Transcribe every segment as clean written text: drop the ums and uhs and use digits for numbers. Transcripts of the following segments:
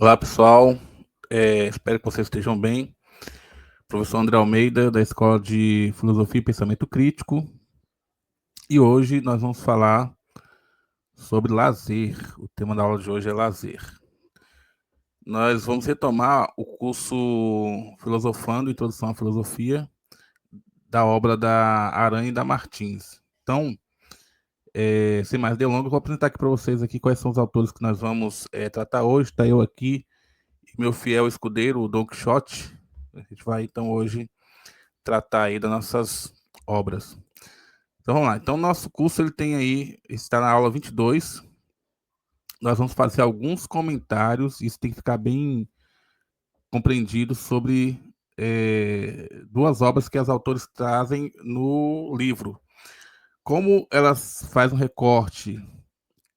Olá, pessoal. Espero que vocês estejam bem. Professor André Almeida, da Escola de Filosofia e Pensamento Crítico. E hoje nós vamos falar sobre lazer. O tema da aula de hoje é lazer. Nós vamos retomar o curso Filosofando, Introdução à Filosofia, da obra da Aranha e da Martins. Então, sem mais delongas, eu vou apresentar aqui para vocês aqui quais são os autores que nós vamos tratar hoje. Está eu aqui, meu fiel escudeiro, o Don Quixote. A gente vai, então, hoje tratar aí das nossas obras. Então vamos lá. Então nosso curso ele tem aí, está na aula 22. Nós vamos fazer alguns comentários, isso tem que ficar bem compreendido sobre duas obras que os autores trazem no livro. Como elas fazem um recorte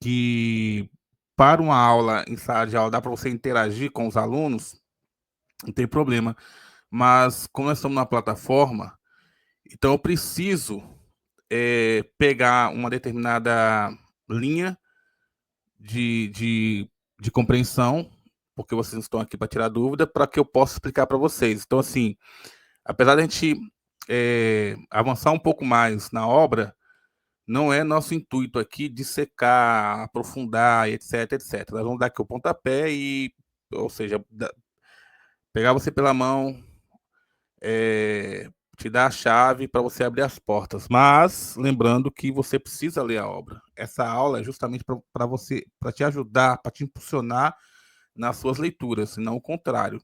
que para uma aula em sala de aula dá para você interagir com os alunos, não tem problema. Mas como nós estamos na plataforma, então eu preciso pegar uma determinada linha de compreensão, porque vocês estão aqui para tirar dúvida, para que eu possa explicar para vocês. Então, assim, apesar de a gente avançar um pouco mais na obra, não é nosso intuito aqui dissecar, aprofundar, etc, etc. Nós vamos dar aqui o pontapé e, ou seja, pegar você pela mão, te dar a chave para você abrir as portas. Mas lembrando que você precisa ler a obra. Essa aula é justamente para você, para te ajudar, para te impulsionar nas suas leituras, e não o contrário.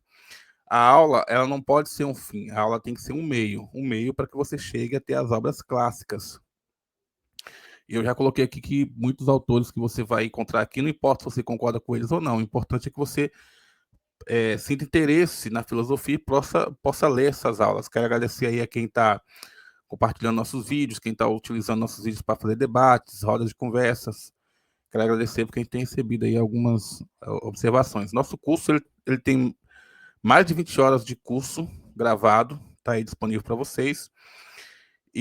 A aula, ela não pode ser um fim, a aula tem que ser um meio para que você chegue a ter as obras clássicas. Eu já coloquei aqui que muitos autores que você vai encontrar aqui, não importa se você concorda com eles ou não, o importante é que você sinta interesse na filosofia e possa ler essas aulas. Quero agradecer aí a quem está compartilhando nossos vídeos, quem está utilizando nossos vídeos para fazer debates, rodas de conversas. Quero agradecer porque a gente tem recebido aí algumas observações. Nosso curso ele tem mais de 20 horas de curso gravado, está aí disponível para vocês.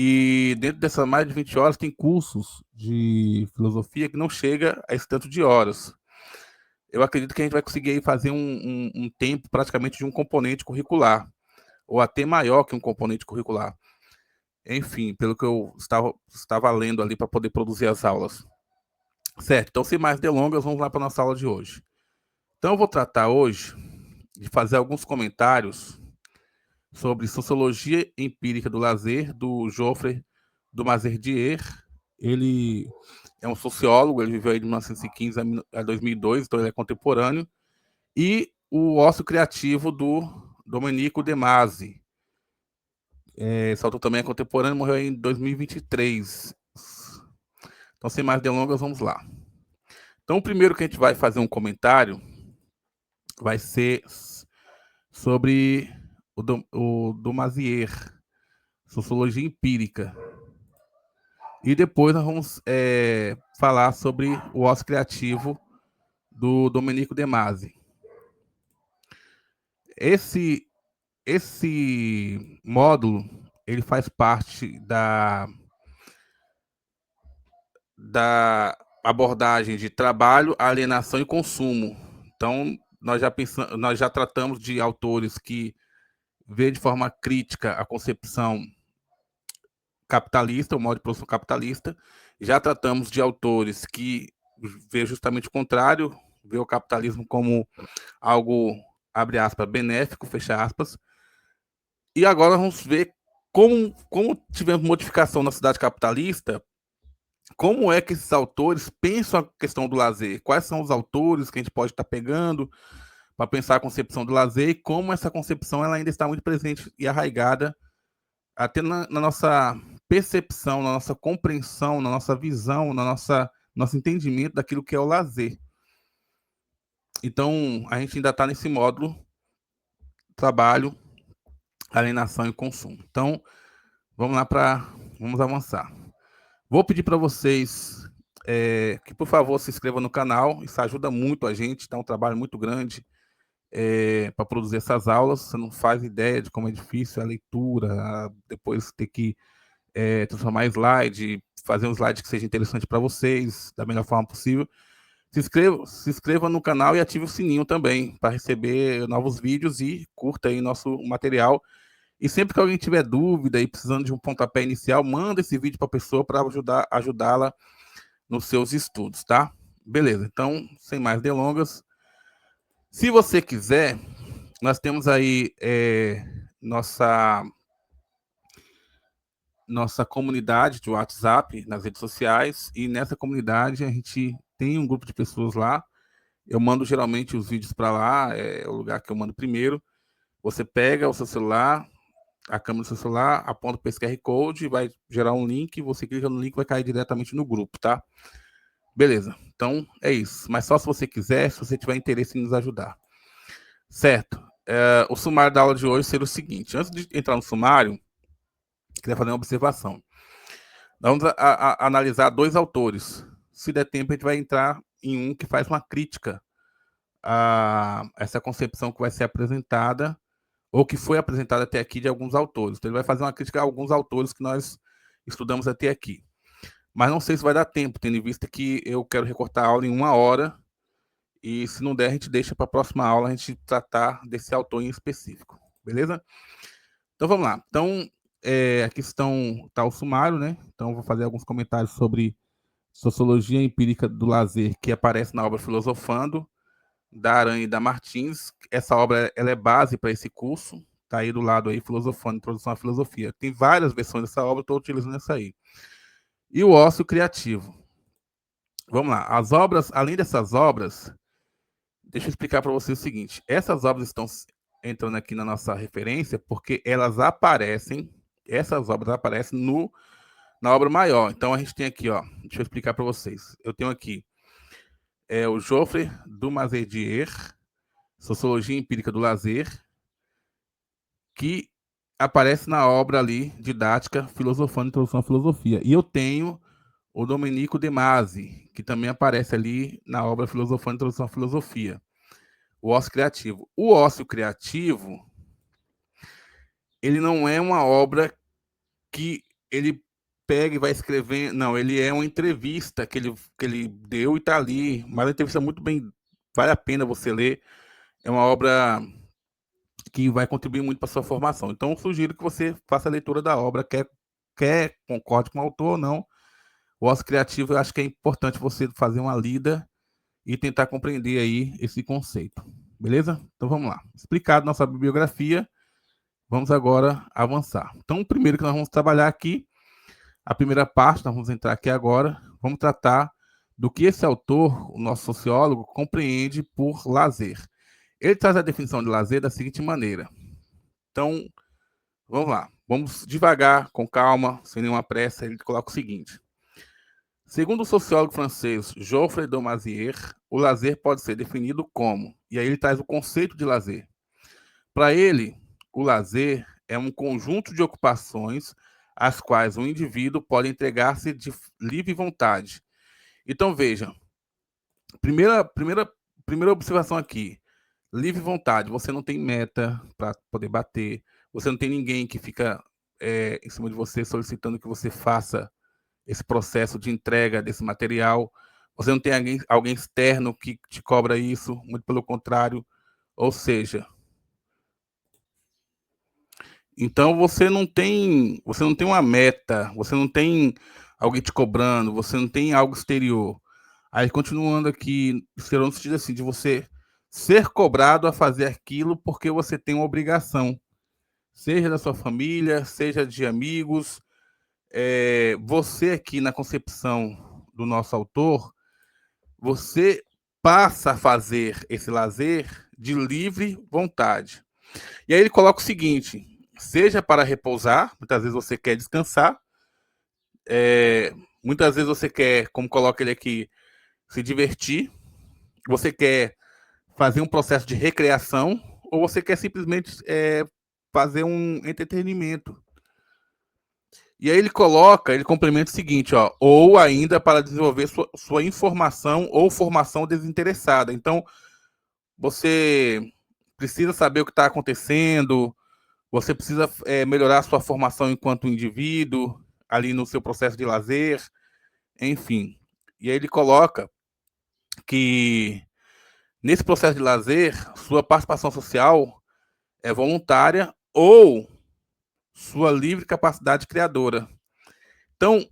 E dentro dessas mais de 20 horas tem cursos de filosofia que não chega a esse tanto de horas. Eu acredito que a gente vai conseguir fazer um tempo praticamente de um componente curricular, ou até maior que um componente curricular. Enfim, pelo que eu estava lendo ali para poder produzir as aulas. Certo, então sem mais delongas, vamos lá para a nossa aula de hoje. Então eu vou tratar hoje de fazer alguns comentários sobre sociologia empírica do lazer, do Geoffrey de Mazardier. Ele é um sociólogo, ele viveu aí de 1915 a 2002, então ele é contemporâneo. E o ócio criativo do Domenico De Masi. Esse autor também é contemporâneo, morreu em 2023. Então, sem mais delongas, vamos lá. Então, o primeiro que a gente vai fazer um comentário vai ser sobre o Domazier, Sociologia Empírica. E depois nós vamos falar sobre o ócio criativo do Domenico De Masi. Esse módulo ele faz parte da abordagem de trabalho, alienação e consumo. Então, nós já tratamos de autores que vê de forma crítica a concepção capitalista, o modo de produção capitalista. Já tratamos de autores que vê justamente o contrário, vê o capitalismo como algo, abre aspas, benéfico, fecha aspas. E agora vamos ver como tivemos modificação na sociedade capitalista, como é que esses autores pensam a questão do lazer, quais são os autores que a gente pode estar pegando para pensar a concepção do lazer e como essa concepção ela ainda está muito presente e arraigada até na nossa percepção, na nossa compreensão, na nossa visão, nosso entendimento daquilo que é o lazer. Então, a gente ainda está nesse módulo trabalho, alienação e consumo. Então, vamos avançar. Vou pedir para vocês que, por favor, se inscrevam no canal. Isso ajuda muito a gente, dá um trabalho muito grande para produzir essas aulas. Você não faz ideia de como é difícil a leitura, depois ter que transformar em slide, fazer um slide que seja interessante para vocês, da melhor forma possível. Se inscreva no canal e ative o sininho também para receber novos vídeos e curta aí nosso material. E sempre que alguém tiver dúvida e precisando de um pontapé inicial, manda esse vídeo para a pessoa para ajudá-la nos seus estudos, tá? Beleza, então, sem mais delongas, se você quiser, nós temos aí nossa comunidade de WhatsApp nas redes sociais, e nessa comunidade a gente tem um grupo de pessoas lá. Eu mando geralmente os vídeos para lá, é o lugar que eu mando primeiro. Você pega o seu celular, a câmera do seu celular, aponta para esse QR Code, vai gerar um link, você clica no link, vai cair diretamente no grupo, tá? Beleza, então é isso. Mas só se você quiser, se você tiver interesse em nos ajudar. Certo. O sumário da aula de hoje seria o seguinte. Antes de entrar no sumário, queria fazer uma observação. Vamos analisar dois autores. Se der tempo, a gente vai entrar em um que faz uma crítica a essa concepção que vai ser apresentada, ou que foi apresentada até aqui de alguns autores. Então, ele vai fazer uma crítica a alguns autores que nós estudamos até aqui. Mas não sei se vai dar tempo, tendo em vista que eu quero recortar a aula em 1 hora, e se não der, a gente deixa para a próxima aula a gente tratar desse autor em específico. Beleza? Então, vamos lá. Então, aqui está o sumário, né? Então, vou fazer alguns comentários sobre Sociologia Empírica do Lazer, que aparece na obra Filosofando, da Aranha e da Martins. Essa obra ela é base para esse curso. Está aí do lado aí, Filosofando, Introdução à Filosofia. Tem várias versões dessa obra, estou utilizando essa aí. E o ócio criativo. Vamos lá. As obras, além dessas obras, deixa eu explicar para você o seguinte. Essas obras estão entrando aqui na nossa referência porque essas obras aparecem na obra maior. Então, a gente tem aqui, ó, deixa eu explicar para vocês. Eu tenho aqui o Geoffrey Dumas-Edier, Sociologia Empírica do Lazer, que aparece na obra ali, didática, Filosofando, Introdução à Filosofia. E eu tenho o Domenico De Masi, que também aparece ali na obra Filosofando, Introdução à Filosofia. O ócio criativo. O ócio criativo, ele não é uma obra que ele pega e vai escrever. Não, ele é uma entrevista que ele deu e está ali. Mas a entrevista muito bem, vale a pena você ler. É uma obra que vai contribuir muito para a sua formação. Então, eu sugiro que você faça a leitura da obra, quer concorde com o autor ou não. O ócio criativo, eu acho que é importante você fazer uma lida e tentar compreender aí esse conceito. Beleza? Então, vamos lá. Explicado nossa bibliografia, vamos agora avançar. Então, o primeiro que nós vamos trabalhar aqui, a primeira parte, nós vamos entrar aqui agora, vamos tratar do que esse autor, o nosso sociólogo, compreende por lazer. Ele traz a definição de lazer da seguinte maneira. Então, vamos lá. Vamos devagar, com calma, sem nenhuma pressa. Ele coloca o seguinte. Segundo o sociólogo francês Geoffrey Dumas-Edier, o lazer pode ser definido como, e aí ele traz o conceito de lazer. Para ele, o lazer é um conjunto de ocupações às quais o indivíduo pode entregar-se de livre vontade. Então, veja, primeira observação aqui. Livre vontade, você não tem meta para poder bater, você não tem ninguém que fica em cima de você solicitando que você faça esse processo de entrega desse material, você não tem alguém externo que te cobra isso, muito pelo contrário, ou seja, então você não tem uma meta, você não tem alguém te cobrando, você não tem algo exterior. Aí, continuando aqui, exterior no sentido assim, de você ser cobrado a fazer aquilo porque você tem uma obrigação, seja da sua família, seja de amigos. Você aqui na concepção do nosso autor, você passa a fazer esse lazer de livre vontade. E aí ele coloca o seguinte, seja para repousar, muitas vezes você quer descansar, muitas vezes você quer, como coloca ele aqui, se divertir, você quer fazer um processo de recreação, ou você quer simplesmente fazer um entretenimento. E aí ele complementa o seguinte, ó, ou ainda para desenvolver sua informação ou formação desinteressada. Então, você precisa saber o que está acontecendo, você precisa melhorar a sua formação enquanto indivíduo, ali no seu processo de lazer, enfim. E aí ele coloca que nesse processo de lazer, sua participação social é voluntária ou sua livre capacidade criadora. Então,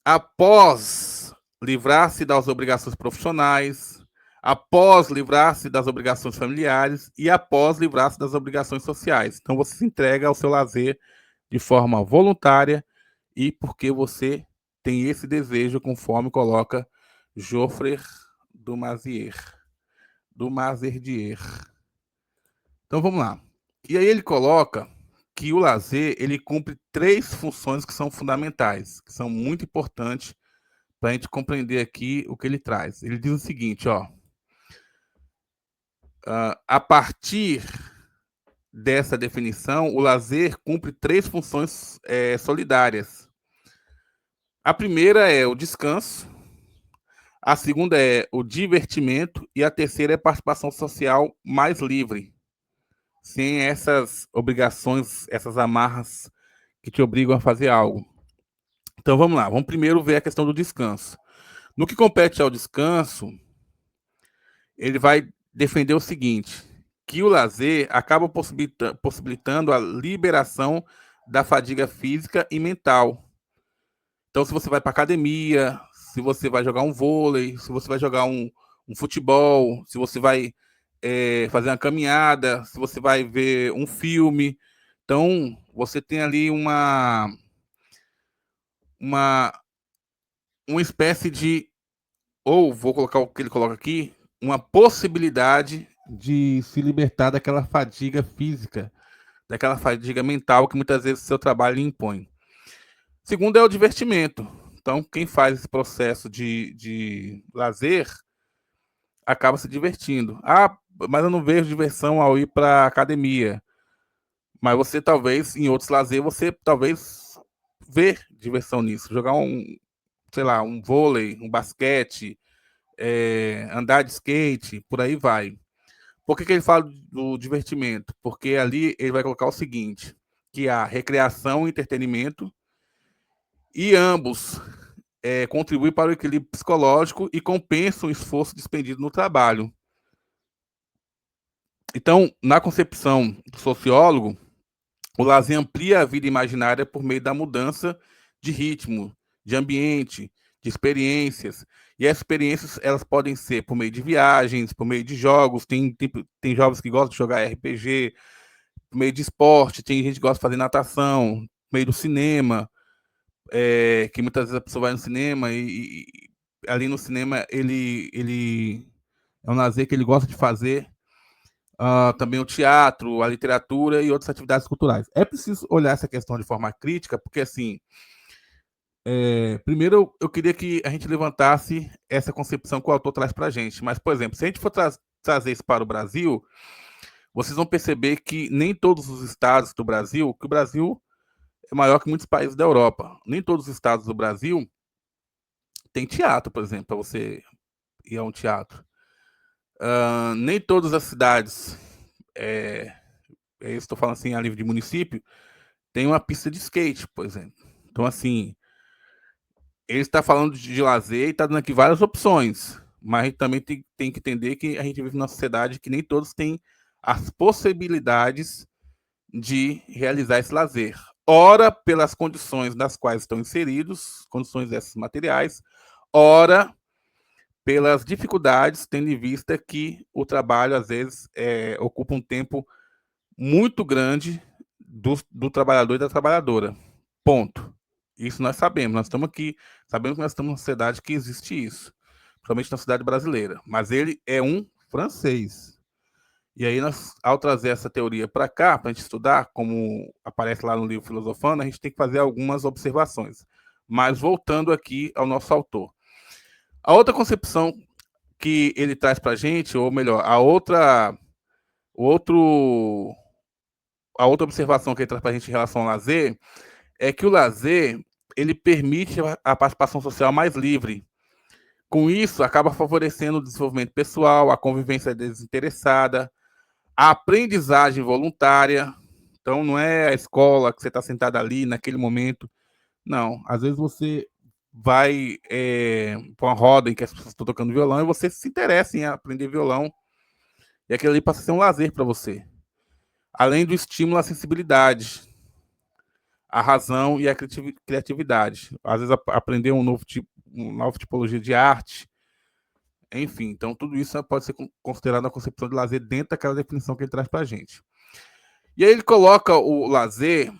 após livrar-se das obrigações profissionais, após livrar-se das obrigações familiares e após livrar-se das obrigações sociais. Então, você se entrega ao seu lazer de forma voluntária e porque você tem esse desejo, conforme coloca Geoffrey du Mazier. Então, vamos lá. E aí ele coloca que o lazer ele cumpre 3 funções que são fundamentais, que são muito importantes para a gente compreender aqui o que ele traz. Ele diz o seguinte, ó, a partir dessa definição, o lazer cumpre 3 funções solidárias. A primeira é o descanso, a segunda é o divertimento e a terceira é a participação social mais livre, sem essas obrigações, essas amarras que te obrigam a fazer algo. Então vamos lá, vamos primeiro ver a questão do descanso. No que compete ao descanso, ele vai defender o seguinte, que o lazer acaba possibilitando a liberação da fadiga física e mental. Então, se você vai para academia, se você vai jogar um vôlei, se você vai jogar um futebol, se você vai fazer uma caminhada, se você vai ver um filme, então você tem ali uma espécie de, ou vou colocar o que ele coloca aqui, uma possibilidade de se libertar daquela fadiga física, daquela fadiga mental que muitas vezes o seu trabalho impõe. Segundo é o divertimento. Então, quem faz esse processo de lazer acaba se divertindo. Ah, mas eu não vejo diversão ao ir para a academia. Mas você talvez, em outros lazeres, você talvez vê diversão nisso. Jogar sei lá, um vôlei, um basquete, andar de skate, por aí vai. Por que ele fala do divertimento? Porque ali ele vai colocar o seguinte, que há recreação e entretenimento, e ambos contribuem para o equilíbrio psicológico e compensam o esforço despendido no trabalho. Então, na concepção do sociólogo, o lazer amplia a vida imaginária por meio da mudança de ritmo, de ambiente, de experiências. E essas experiências elas podem ser por meio de viagens, por meio de jogos. Tem jovens que gostam de jogar RPG, por meio de esporte, tem gente que gosta de fazer natação, por meio do cinema, que muitas vezes a pessoa vai no cinema e ali no cinema ele é um lazer que ele gosta de fazer. Também o teatro, a literatura e outras atividades culturais. É preciso olhar essa questão de forma crítica, porque, assim, primeiro eu queria que a gente levantasse essa concepção que o autor traz para a gente. Mas, por exemplo, se a gente for trazer isso para o Brasil, vocês vão perceber que nem todos os estados do Brasil, que o Brasil é maior que muitos países da Europa, nem todos os estados do Brasil tem teatro, por exemplo, para você ir a um teatro. Nem todas as cidades, estou falando assim a nível de município, tem uma pista de skate, por exemplo. Então, assim, ele está falando de lazer e está dando aqui várias opções, mas também tem que entender que a gente vive numa sociedade que nem todos têm as possibilidades de realizar esse lazer. Ora, pelas condições nas quais estão inseridos, condições essas materiais, ora, pelas dificuldades, tendo em vista que o trabalho, às vezes, ocupa um tempo muito grande do trabalhador e da trabalhadora. Ponto. Isso nós sabemos. Nós estamos aqui, sabemos que nós estamos numa sociedade que existe isso, principalmente na sociedade brasileira. Mas ele é um francês. E aí, nós, ao trazer essa teoria para cá, para a gente estudar, como aparece lá no livro Filosofando, a gente tem que fazer algumas observações. Mas voltando aqui ao nosso autor. A outra concepção que ele traz para a gente, ou melhor, a outra observação que ele traz para a gente em relação ao lazer é que o lazer ele permite a participação social mais livre. Com isso, acaba favorecendo o desenvolvimento pessoal, a convivência desinteressada, a aprendizagem voluntária. Então, não é a escola que você está sentado ali naquele momento. Não, às vezes você vai para uma roda em que as pessoas estão tocando violão e você se interessa em aprender violão. E aquilo ali passa a ser um lazer para você. Além do estímulo à sensibilidade, à razão e à criatividade. Às vezes aprender um novo tipo, uma nova tipologia de arte. Enfim, então tudo isso pode ser considerado uma concepção de lazer dentro daquela definição que ele traz para a gente. E aí ele coloca o lazer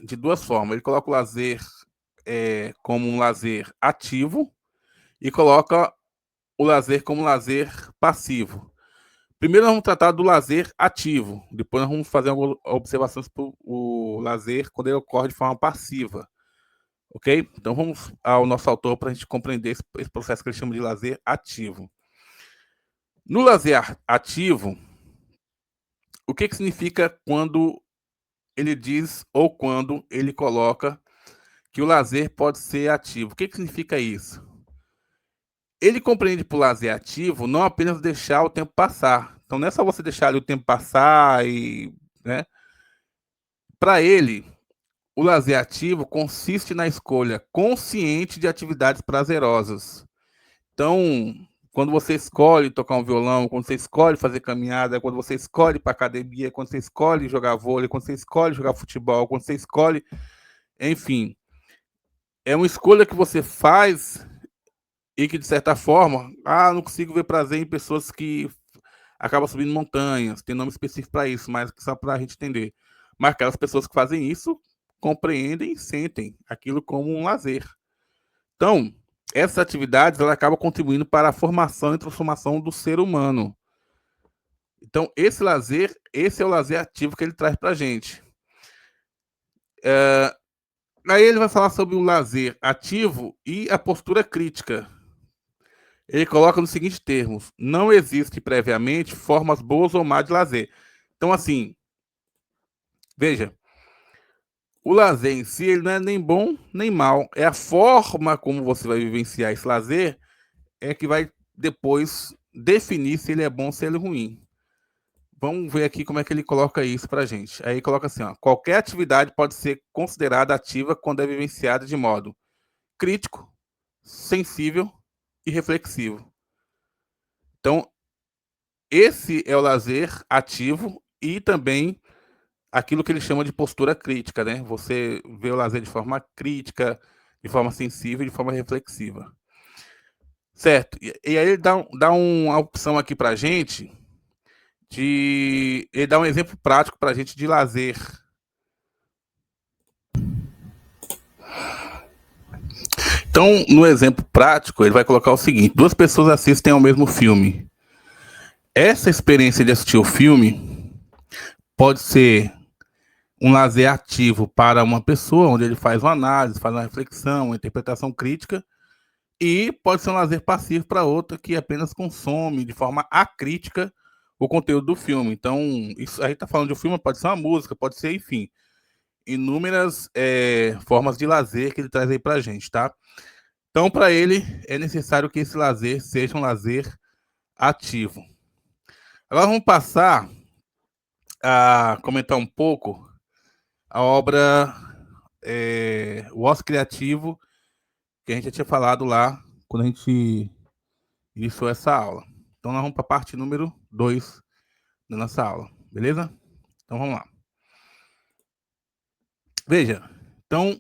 de duas formas. Ele coloca o lazer como um lazer ativo e coloca o lazer como um lazer passivo. Primeiro nós vamos tratar do lazer ativo, depois nós vamos fazer algumas observações para o lazer quando ele ocorre de forma passiva. Ok? Então vamos ao nosso autor para a gente compreender esse processo que ele chama de lazer ativo. No lazer ativo, o que significa quando ele diz ou quando ele coloca que o lazer pode ser ativo? O que significa isso? Ele compreende por lazer ativo não apenas deixar o tempo passar. Então não é só você deixar ali o tempo passar e, né? Para ele, o lazer ativo consiste na escolha consciente de atividades prazerosas. Então, quando você escolhe tocar um violão, quando você escolhe fazer caminhada, quando você escolhe ir para academia, quando você escolhe jogar vôlei, quando você escolhe jogar futebol, quando você escolhe, enfim, é uma escolha que você faz e que de certa forma, não consigo ver prazer em pessoas que acabam subindo montanhas, tem nome específico para isso, mas só para a gente entender. Mas aquelas pessoas que fazem isso compreendem e sentem aquilo como um lazer. Então, essas atividades ela acabam contribuindo para a formação e transformação do ser humano. Então, esse é o lazer ativo que ele traz para a gente. Aí ele vai falar sobre o lazer ativo e a postura crítica. Ele coloca nos seguintes termos: não existe previamente formas boas ou más de lazer. Então, assim, veja, o lazer em si ele não é nem bom nem mal. É a forma como você vai vivenciar esse lazer é que vai depois definir se ele é bom ou se ele é ruim. Vamos ver aqui como é que ele coloca isso para a gente. Aí coloca assim, ó, qualquer atividade pode ser considerada ativa quando é vivenciada de modo crítico, sensível e reflexivo. Então, esse é o lazer ativo e também aquilo que ele chama de postura crítica, né? Você vê o lazer de forma crítica, de forma sensível e de forma reflexiva. Certo? E aí ele dá uma opção aqui para a gente ele dá um exemplo prático para a gente de lazer. Então, no exemplo prático, ele vai colocar o seguinte: duas pessoas assistem ao mesmo filme. Essa experiência de assistir o filme pode ser um lazer ativo para uma pessoa, onde ele faz uma análise, faz uma reflexão, uma interpretação crítica, e pode ser um lazer passivo para outra que apenas consome de forma acrítica o conteúdo do filme. Então, isso aí está falando de um filme, pode ser uma música, pode ser, enfim, inúmeras formas de lazer que ele traz aí para a gente, tá? Então, para ele, é necessário que esse lazer seja um lazer ativo. Agora vamos passar a comentar um pouco a obra O Ócio Criativo, que a gente já tinha falado lá quando a gente iniciou essa aula. Então, nós vamos para a parte número 2 da nossa aula, beleza? Então, vamos lá. Veja, então,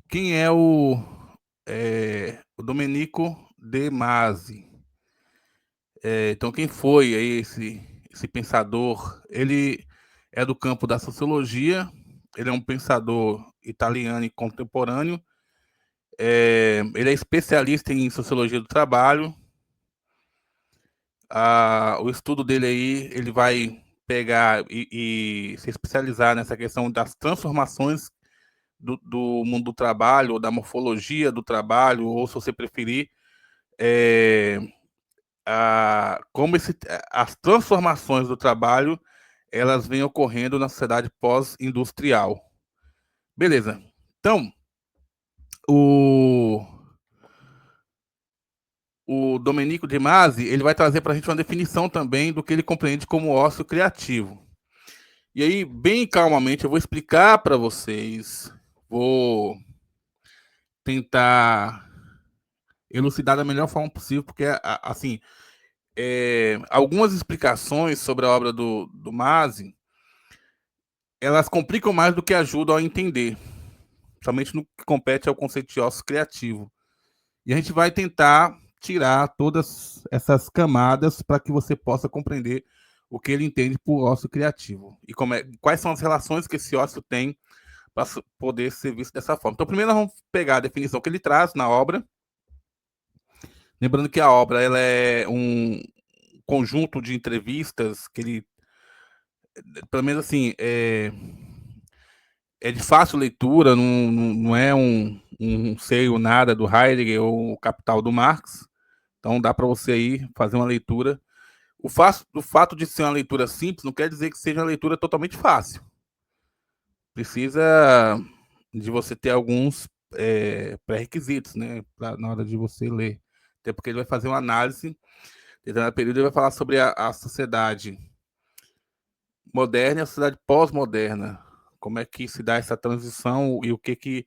quem é o Domenico De Masi? Então, quem foi aí esse pensador? Ele é do campo da sociologia, ele é um pensador italiano e contemporâneo, ele é especialista em sociologia do trabalho. O estudo dele aí, ele vai pegar e se especializar nessa questão das transformações do mundo do trabalho, ou da morfologia do trabalho, ou se você preferir, como as transformações do trabalho elas vêm ocorrendo na sociedade pós-industrial. Beleza. Então, o Domenico De Masi, ele vai trazer para a gente uma definição também do que ele compreende como ócio criativo. E aí, bem calmamente, eu vou explicar para vocês, vou tentar elucidar da melhor forma possível, porque, assim, algumas explicações sobre a obra do Mazzi, elas complicam mais do que ajudam a entender, somente no que compete ao conceito de ócio criativo. E a gente vai tentar tirar todas essas camadas para que você possa compreender o que ele entende por ócio criativo e quais são as relações que esse ócio tem para poder ser visto dessa forma. Então, primeiro nós vamos pegar a definição que ele traz na obra, lembrando que a obra ela é um conjunto de entrevistas que ele, pelo menos assim, é de fácil leitura, não é um sei ou nada do Heidegger ou o Capital do Marx. Então dá para você aí fazer uma leitura. O fato de ser uma leitura simples não quer dizer que seja uma leitura totalmente fácil. Precisa de você ter alguns pré-requisitos, né, na hora de você ler. Até porque ele vai fazer uma análise, determinado período, ele vai falar sobre a sociedade moderna e a sociedade pós-moderna. Como é que se dá essa transição e o que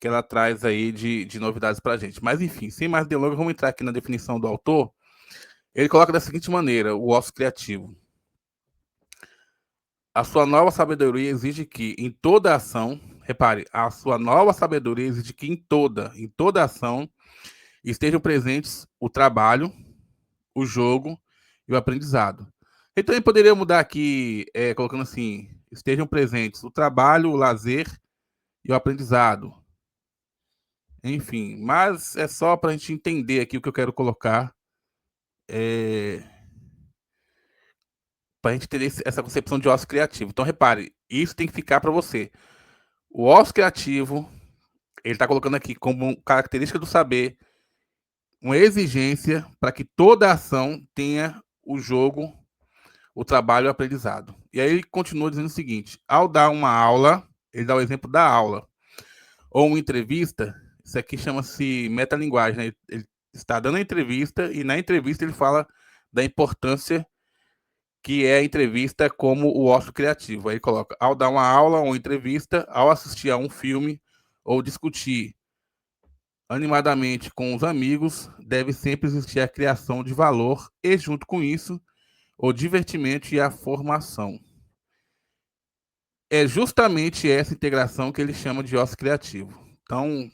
ela traz aí de novidades para a gente. Mas, enfim, sem mais delongas, vamos entrar aqui na definição do autor. Ele coloca da seguinte maneira, o ócio criativo. A sua nova sabedoria exige que, em toda ação, repare, a sua nova sabedoria exige que em toda ação estejam presentes o trabalho, o jogo e o aprendizado. Então, ele poderia mudar aqui, colocando assim, estejam presentes o trabalho, o lazer e o aprendizado. Enfim, mas é só para a gente entender aqui o que eu quero colocar, para a gente ter essa concepção de ócio criativo. Então, repare, isso tem que ficar para você. O ócio criativo, ele está colocando aqui como característica do saber, uma exigência para que toda ação tenha o jogo, o trabalho e o aprendizado. E aí ele continua dizendo o seguinte, ao dar uma aula, ele dá o exemplo da aula, ou uma entrevista, isso aqui chama-se metalinguagem, né? Ele está dando a entrevista e na entrevista ele fala da importância que é a entrevista como o ócio criativo. Aí ele coloca, ao dar uma aula ou entrevista, ao assistir a um filme ou discutir animadamente com os amigos, deve sempre existir a criação de valor e, junto com isso, o divertimento e a formação. É justamente essa integração que ele chama de ócio criativo. Então,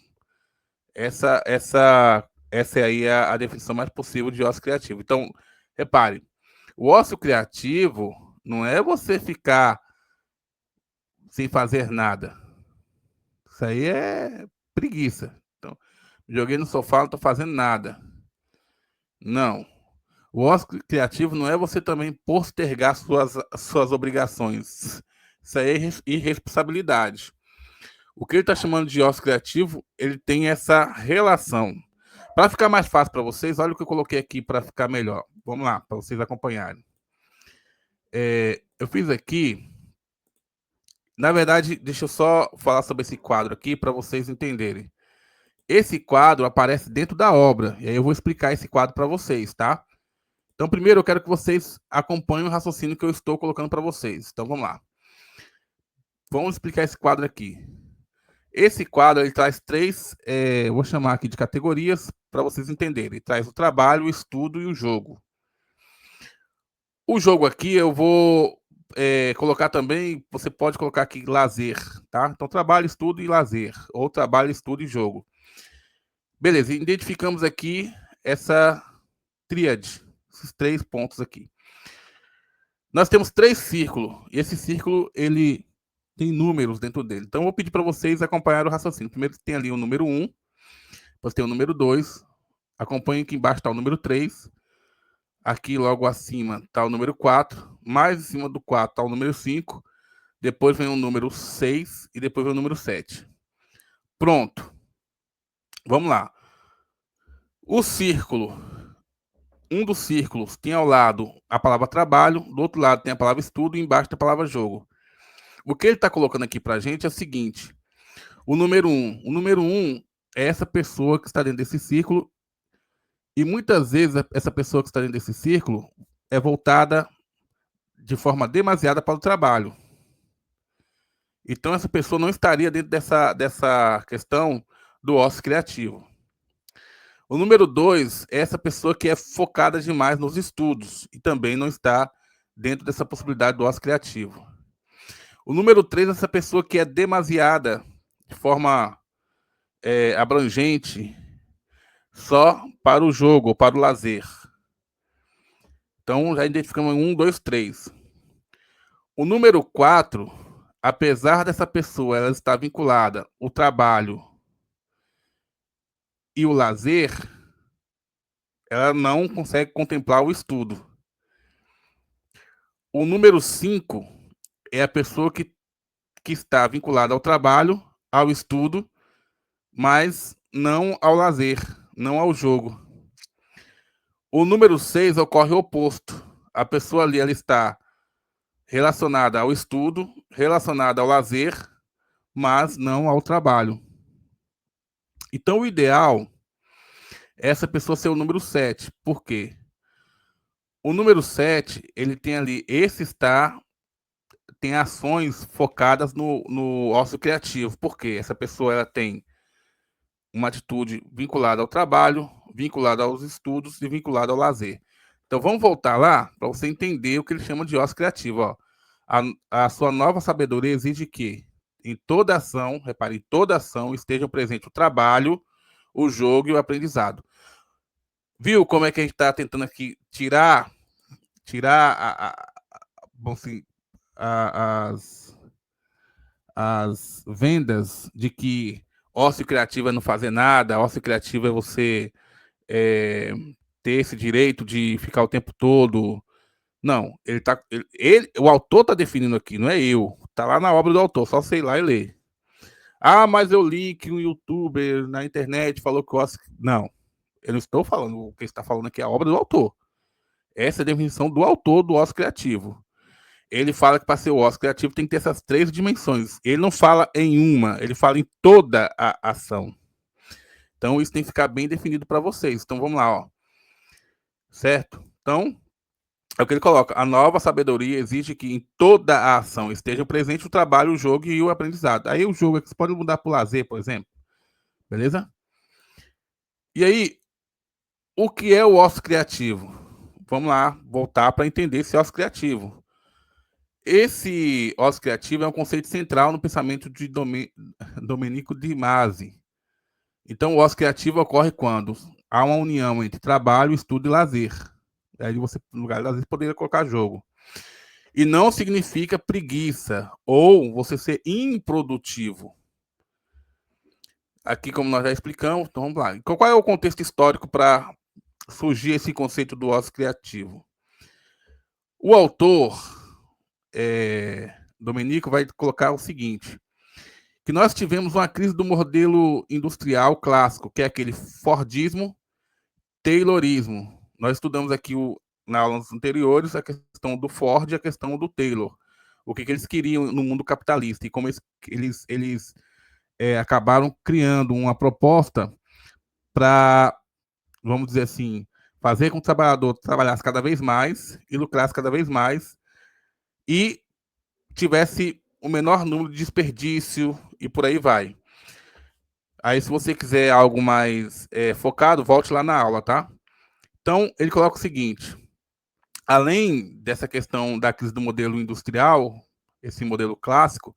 essa é aí a definição mais possível de ócio criativo. Então, repare, o ócio criativo não é você ficar sem fazer nada. Isso aí é preguiça. Então, joguei no sofá, não estou fazendo nada. Não. O ócio criativo não é você também postergar suas obrigações. Isso aí é irresponsabilidade. O que ele está chamando de ócio criativo, ele tem essa relação. Para ficar mais fácil para vocês, olha o que eu coloquei aqui para ficar melhor. Vamos lá, para vocês acompanharem. Eu fiz aqui. Na verdade, deixa eu só falar sobre esse quadro aqui para vocês entenderem. Esse quadro aparece dentro da obra, e aí eu vou explicar esse quadro para vocês, tá? Então, primeiro eu quero que vocês acompanhem o raciocínio que eu estou colocando para vocês. Então, vamos lá. Vamos explicar esse quadro aqui. Esse quadro ele traz três, eu vou chamar aqui de categorias para vocês entenderem. Ele traz o trabalho, o estudo e o jogo. O jogo aqui eu vou colocar também, você pode colocar aqui lazer, tá? Então, trabalho, estudo e lazer. Ou trabalho, estudo e jogo. Beleza, identificamos aqui essa tríade, esses 3 pontos aqui. Nós temos 3 círculos, e esse círculo, ele tem números dentro dele. Então, eu vou pedir para vocês acompanhar o raciocínio. Primeiro tem ali o número 1, depois tem o número 2, acompanhe que embaixo está o número 3, aqui logo acima está o número 4, mais em cima do 4 está o número 5, depois vem o número 6 e depois vem o número 7. Pronto. Vamos lá. O círculo, um dos círculos tem ao lado a palavra trabalho, do outro lado tem a palavra estudo e embaixo tem a palavra jogo. O que ele está colocando aqui para a gente é o seguinte, o número 1 é essa pessoa que está dentro desse círculo e muitas vezes essa pessoa que está dentro desse círculo é voltada de forma demasiada para o trabalho. Então essa pessoa não estaria dentro dessa questão do ócio criativo. O número 2 é essa pessoa que é focada demais nos estudos e também não está dentro dessa possibilidade do ócio criativo. O número 3 é essa pessoa que é demasiada, de forma abrangente, só para o jogo ou para o lazer. Então, já identificamos 1, 2, 3. O número 4, apesar dessa pessoa ela estar vinculada ao trabalho e o lazer, ela não consegue contemplar o estudo. O número 5 é a pessoa que está vinculada ao trabalho, ao estudo, mas não ao lazer, não ao jogo. O número 6 ocorre o oposto. A pessoa ali ela está relacionada ao estudo, relacionada ao lazer, mas não ao trabalho. Então, o ideal é essa pessoa ser o número 7. Por quê? O número 7, ele tem ali, tem ações focadas no ócio criativo. Por quê? Essa pessoa ela tem uma atitude vinculada ao trabalho, vinculada aos estudos e vinculada ao lazer. Então, vamos voltar lá para você entender o que ele chama de ócio criativo. Ó. A sua nova sabedoria exige que, em toda ação, repare, em toda ação estejam presentes o trabalho, o jogo e o aprendizado. Viu como é que a gente está tentando aqui tirar bom, assim, as vendas de que ócio criativo é não fazer nada, ócio criativo é você é, ter esse direito de ficar o tempo todo. Não, o autor está definindo aqui, não é eu. Está lá na obra do autor, só sei lá e ler. Ah, mas eu li que um youtuber na internet falou que o ócio. Não, eu não estou falando, o que está falando aqui é a obra do autor. Essa é a definição do autor do ócio criativo. Ele fala que para ser o ócio criativo tem que ter essas 3 dimensões. Ele não fala em uma, ele fala em toda a ação. Então, isso tem que ficar bem definido para vocês. Então, vamos lá, ó. Certo? Então, é o que ele coloca. A nova sabedoria exige que em toda a ação esteja presente o trabalho, o jogo e o aprendizado. Aí o jogo é que você pode mudar para o lazer, por exemplo. Beleza? E aí, o que é o ócio criativo? Vamos lá, voltar para entender esse ócio criativo. Esse ócio criativo é um conceito central no pensamento de Domenico Di Masi. Então, o ócio criativo ocorre quando há uma união entre trabalho, estudo e lazer. Aí você, no lugar de lazer, poderia colocar jogo. E não significa preguiça ou você ser improdutivo. Aqui, como nós já explicamos, então vamos lá. Qual é o contexto histórico para surgir esse conceito do ócio criativo? O autor, Domenico, vai colocar o seguinte, que nós tivemos uma crise do modelo industrial clássico, que é aquele Fordismo, Taylorismo. Nós estudamos aqui nas aulas anteriores a questão do Ford e a questão do Taylor. O que eles queriam no mundo capitalista e como eles acabaram criando uma proposta para, vamos dizer assim, fazer com que o trabalhador trabalhasse cada vez mais e lucrasse cada vez mais e tivesse o menor número de desperdício e por aí vai. Aí, se você quiser algo mais focado, volte lá na aula, tá? Então, ele coloca o seguinte: além dessa questão da crise do modelo industrial, esse modelo clássico,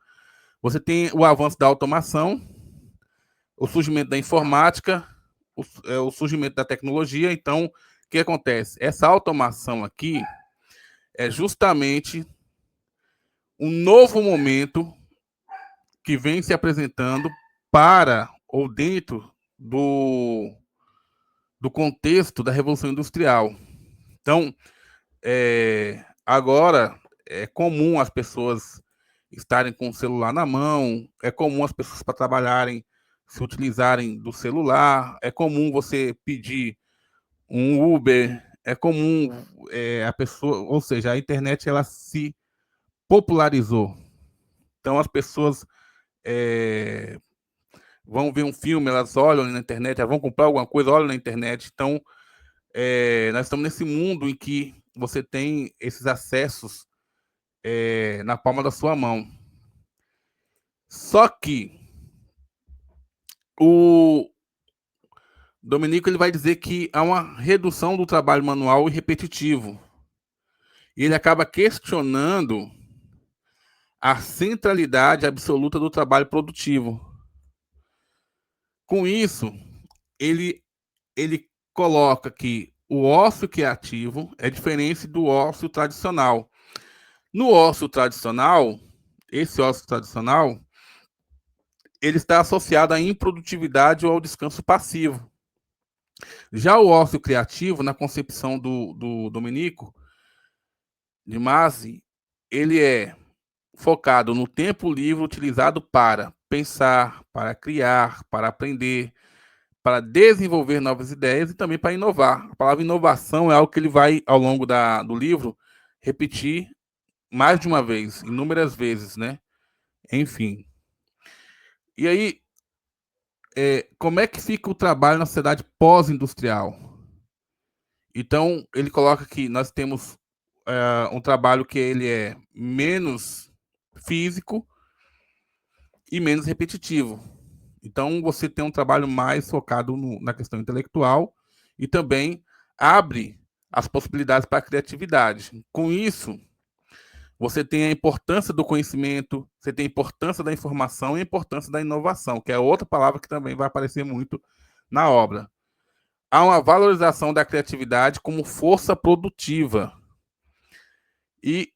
você tem o avanço da automação, o surgimento da informática, o surgimento da tecnologia. Então, o que acontece? Essa automação aqui é justamente um novo momento que vem se apresentando para ou dentro do contexto da Revolução Industrial. Então, agora é comum as pessoas estarem com o celular na mão, é comum as pessoas para trabalharem se utilizarem do celular, é comum você pedir um Uber, é comum a pessoa, ou seja, a internet ela se popularizou. Então as pessoas vão ver um filme, elas olham na internet, elas vão comprar alguma coisa, olham na internet. Então nós estamos nesse mundo em que você tem esses acessos na palma da sua mão. Só que O Dominico ele vai dizer que há uma redução do trabalho manual e repetitivo. E ele acaba questionando a centralidade absoluta do trabalho produtivo. Com isso, ele, ele coloca que o ócio criativo é diferente do ócio tradicional. No ócio tradicional, esse ócio tradicional, ele está associado à improdutividade ou ao descanso passivo. Já o ócio criativo, na concepção do Domenico de Masi, ele é focado no tempo livre utilizado para pensar, para criar, para aprender, para desenvolver novas ideias e também para inovar. A palavra inovação é algo que ele vai, ao longo do livro, repetir mais de uma vez, inúmeras vezes, né? Enfim. E aí, como é que fica o trabalho na sociedade pós-industrial? Então, ele coloca que nós temos um trabalho que ele é menos físico e menos repetitivo. Então, você tem um trabalho mais focado na questão intelectual e também abre as possibilidades para a criatividade. Com isso, você tem a importância do conhecimento, você tem a importância da informação e a importância da inovação, que é outra palavra que também vai aparecer muito na obra. Há uma valorização da criatividade como força produtiva. E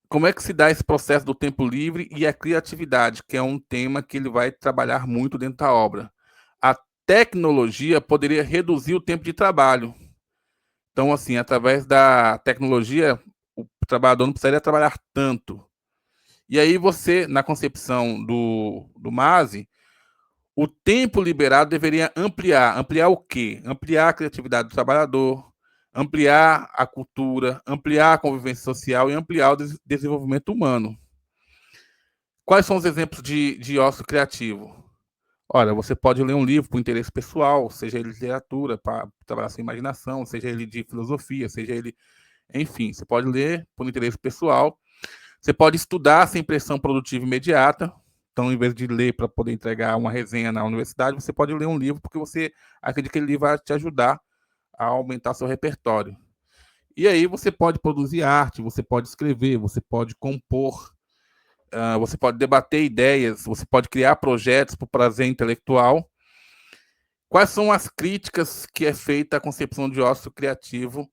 como é que se dá esse processo do tempo livre e a criatividade, que é um tema que ele vai trabalhar muito dentro da obra. A tecnologia poderia reduzir o tempo de trabalho. Então, assim, através da tecnologia, o trabalhador não precisaria trabalhar tanto. E aí você, na concepção do Masi, o tempo liberado deveria ampliar. Ampliar o quê? Ampliar a criatividade do trabalhador, ampliar a cultura, ampliar a convivência social e ampliar o desenvolvimento humano. Quais são os exemplos de ócio criativo? Olha, você pode ler um livro por interesse pessoal, seja ele de literatura, para trabalhar sua imaginação, seja ele de filosofia, seja ele... Enfim, você pode ler por interesse pessoal. Você pode estudar sem pressão produtiva imediata. Então, em vez de ler para poder entregar uma resenha na universidade, você pode ler um livro porque você acredita que aquele livro vai te ajudar a aumentar seu repertório. E aí você pode produzir arte, você pode escrever, você pode compor, você pode debater ideias, você pode criar projetos por prazer intelectual. Quais são as críticas que é feita à concepção de ócio criativo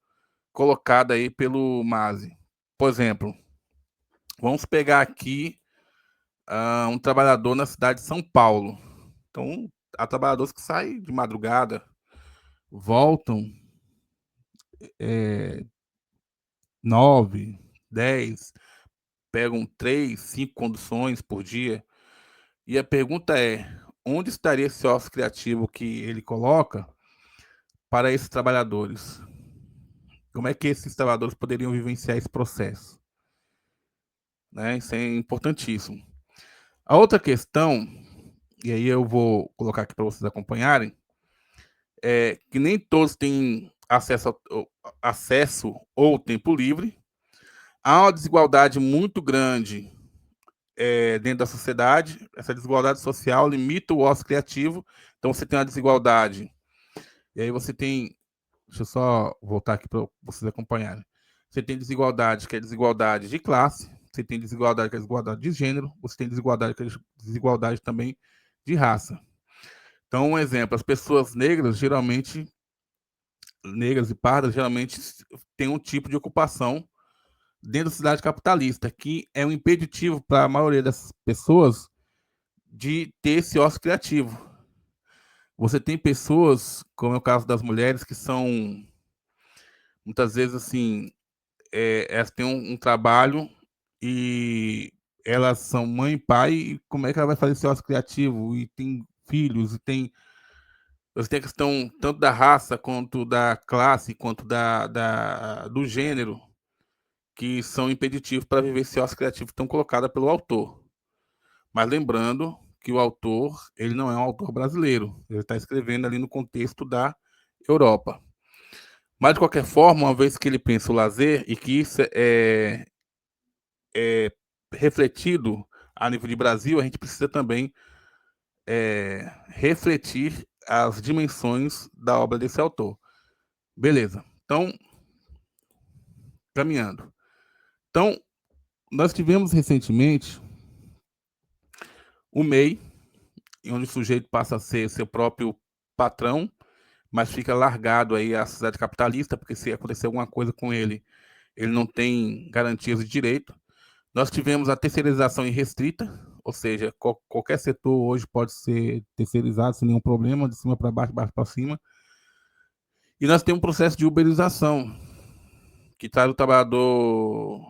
colocada aí pelo Masi? Por exemplo, vamos pegar aqui um trabalhador na cidade de São Paulo. Então, há trabalhadores que saem de madrugada, voltam 9, 10, pegam 3, 5 conduções por dia. E a pergunta é: onde estaria esse ócio criativo que ele coloca para esses trabalhadores? Como é que esses trabalhadores poderiam vivenciar esse processo? Né? Isso é importantíssimo. A outra questão, e aí eu vou colocar aqui para vocês acompanharem, é que nem todos têm acesso ou tempo livre. Há uma desigualdade muito grande dentro da sociedade. Essa desigualdade social limita o ócio criativo. Então você tem uma desigualdade. E aí você tem... Deixa eu só voltar aqui para vocês acompanharem. Você tem desigualdade, que é desigualdade de classe. Você tem desigualdade, que é desigualdade de gênero. Você tem desigualdade, que é desigualdade também de raça. Então, um exemplo, as pessoas negras, geralmente, negras e pardas, geralmente têm um tipo de ocupação dentro da cidade capitalista, que é um impeditivo para a maioria dessas pessoas de ter esse ócio criativo. Você tem pessoas, como é o caso das mulheres, que são, muitas vezes, assim, elas têm um trabalho e elas são mãe e pai, e como é que ela vai fazer esse ócio criativo? E tem filhos, e tem... Você tem a questão tanto da raça, quanto da classe, quanto do gênero, que são impeditivos para viver esse ócio criativo tão colocada pelo autor. Mas lembrando que o autor, ele não é um autor brasileiro, ele está escrevendo ali no contexto da Europa. Mas, de qualquer forma, uma vez que ele pensa o lazer, e que isso é refletido a nível de Brasil, a gente precisa também refletir as dimensões da obra desse autor. Beleza. Então, caminhando. Então, nós tivemos recentemente o MEI, onde o sujeito passa a ser seu próprio patrão, mas fica largado aí à sociedade capitalista, porque se acontecer alguma coisa com ele, ele não tem garantias de direito. Nós tivemos a terceirização irrestrita, ou seja, qualquer setor hoje pode ser terceirizado sem nenhum problema, de cima para baixo para cima. E nós temos um processo de uberização, que traz o trabalhador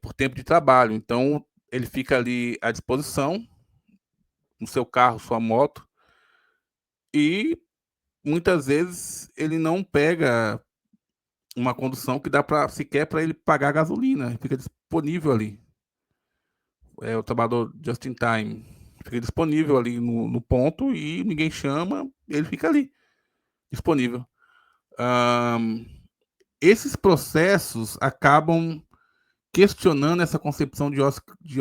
por tempo de trabalho. Então, ele fica ali à disposição, no seu carro, sua moto, e muitas vezes ele não pega uma condução que dá para sequer para ele pagar a gasolina, fica disponível ali. É o trabalhador just in time, fica disponível ali no ponto e ninguém chama, ele fica ali, disponível. Esses processos acabam questionando essa concepção de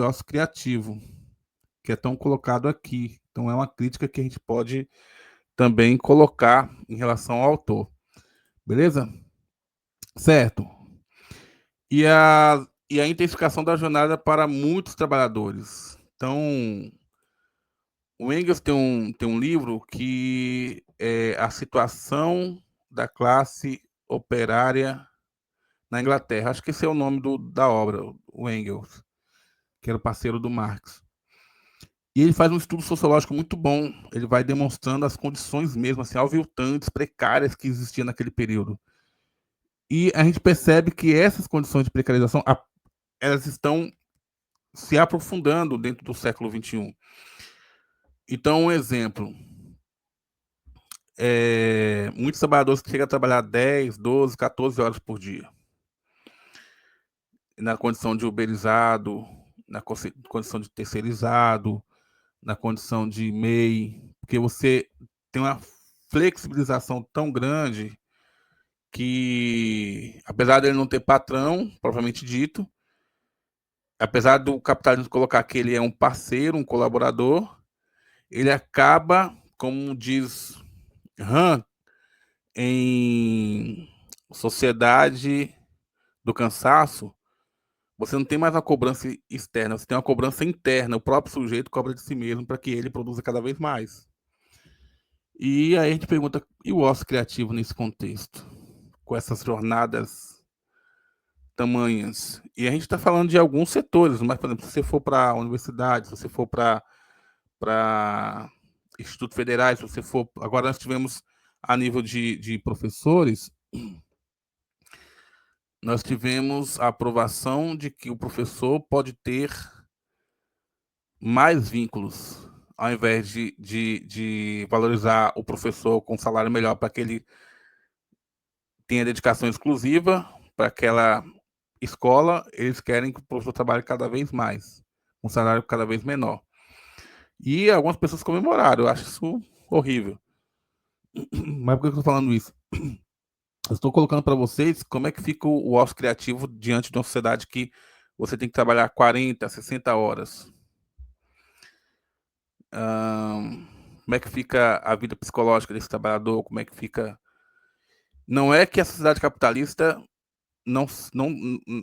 ócio criativo, que é tão colocado aqui. Então, é uma crítica que a gente pode também colocar em relação ao autor. Beleza? Certo. E a intensificação da jornada para muitos trabalhadores. Então, o Engels tem um livro que é a situação da classe operária na Inglaterra. Acho que esse é o nome da obra, o Engels, que era o parceiro do Marx. E ele faz um estudo sociológico muito bom. Ele vai demonstrando as condições mesmo, assim, aviltantes, precárias que existiam naquele período. E a gente percebe que essas condições de precarização, elas estão se aprofundando dentro do século XXI. Então, um exemplo. Muitos trabalhadores que chegam a trabalhar 10, 12, 14 horas por dia. Na condição de uberizado, na condição de terceirizado, na condição de MEI, porque você tem uma flexibilização tão grande que, apesar dele não ter patrão, propriamente dito, apesar do capitalismo colocar que ele é um parceiro, um colaborador, ele acaba, como diz Han, em Sociedade do Cansaço, você não tem mais uma cobrança externa, você tem uma cobrança interna, o próprio sujeito cobra de si mesmo para que ele produza cada vez mais. E aí a gente pergunta, e o ócio criativo nesse contexto? Com essas jornadas tamanhas. E a gente está falando de alguns setores, mas, por exemplo, se você for para a universidade, se você for para institutos federais, se você for... Agora nós tivemos, a nível de professores, nós tivemos a aprovação de que o professor pode ter mais vínculos, ao invés de valorizar o professor com um salário melhor para que ele tenha dedicação exclusiva para aquela escola, eles querem que o professor trabalhe cada vez mais, com um salário cada vez menor. E algumas pessoas comemoraram, eu acho isso horrível. Mas por que eu estou falando isso? Eu estou colocando para vocês como é que fica o ócio criativo diante de uma sociedade que você tem que trabalhar 40, 60 horas. Como é que fica a vida psicológica desse trabalhador? Como é que fica... Não é que a sociedade capitalista não,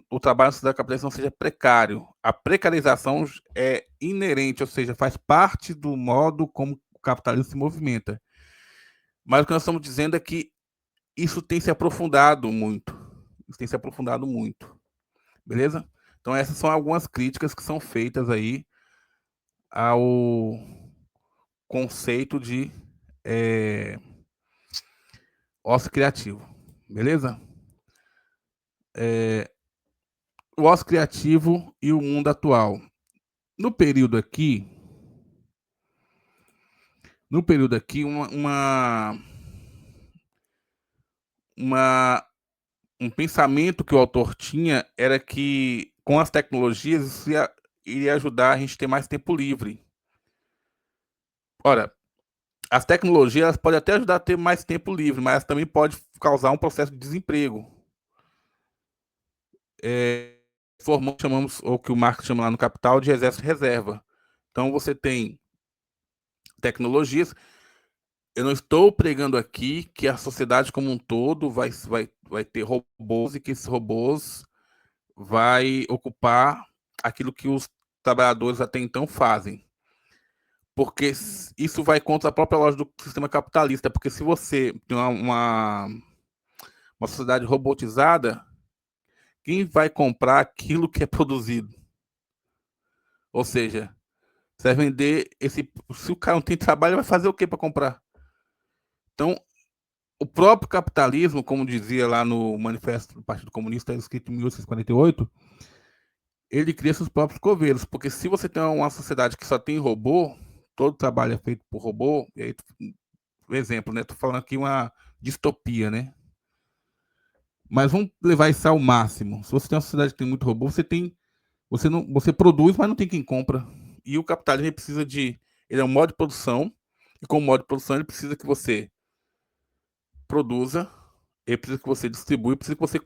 o trabalho na sociedade capitalista não seja precário. A precarização é inerente, ou seja, faz parte do modo como o capitalismo se movimenta. Mas o que nós estamos dizendo é que isso tem se aprofundado muito. Isso tem se aprofundado muito. Beleza? Então, essas são algumas críticas que são feitas aí ao conceito de ócio criativo. Beleza? O ócio criativo e o mundo atual. No período aqui, um pensamento que o autor tinha era que com as tecnologias isso iria ajudar a gente a ter mais tempo livre. Ora, as tecnologias podem até ajudar a ter mais tempo livre, mas também pode causar um processo de desemprego. Chamamos, ou que o Marx chama lá no Capital, de exército de reserva. Então você tem tecnologias. Eu não estou pregando aqui que a sociedade como um todo vai ter robôs e que esses robôs vai ocupar aquilo que os trabalhadores até então fazem. Porque isso vai contra a própria lógica do sistema capitalista. Porque se você tem uma sociedade robotizada, quem vai comprar aquilo que é produzido? Ou seja, você vai vender esse. Se o cara não tem trabalho, vai fazer o que para comprar? Então, o próprio capitalismo, como dizia lá no Manifesto do Partido Comunista, escrito em 1848, ele cria seus próprios coveiros. Porque se você tem uma sociedade que só tem robô, todo trabalho é feito por robô, e aí, por exemplo, né? Tô falando aqui uma distopia, né? Mas vamos levar isso ao máximo. Se você tem uma sociedade que tem muito robô, você produz, mas não tem quem compra. E o capitalismo precisa de, ele é um modo de produção, e como modo de produção ele precisa que você produza, ele precisa que você distribua, precisa que você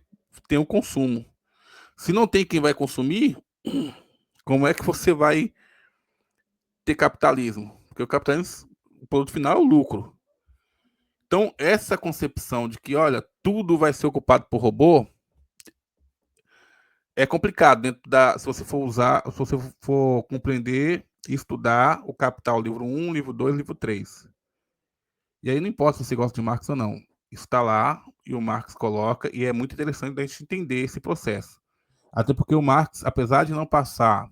tenha o consumo. Se não tem quem vai consumir, como é que você vai ter capitalismo? Porque o capitalismo, o produto final é o lucro. Então, essa concepção de que, olha, tudo vai ser ocupado por robô, é complicado dentro da, se você for usar, se você for compreender e estudar o Capital, livro um, livro 2, livro 3. E aí não importa se você gosta de Marx ou não. Isso está lá e o Marx coloca, e é muito interessante a gente entender esse processo. Até porque o Marx, apesar de não passar